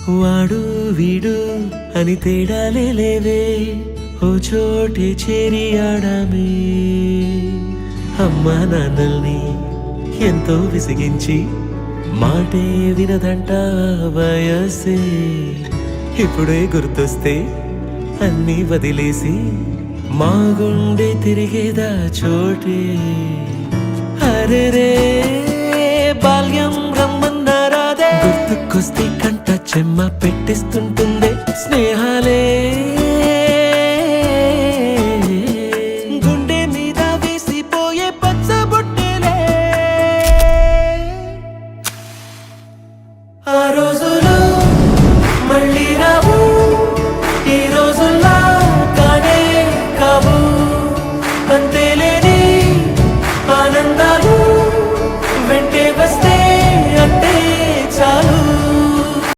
వాడు వీడు అని తేడాలే లేవే, ఓ చోటే చేరి ఆడామే. అమ్మా నాన్నల్ని ఎంతో విసిగించి మాటే వినదంట వయసే. ఇప్పుడే గుర్తొస్తే అన్నీ వదిలేసి మా గుండె తిరిగేదా చోటే. అరెరే బాల్యం రమ్మన్నారాదే, గుర్తుకొస్తే కంట చెమ్మ పెట్టిస్తుంటుందే. స్నేహాలే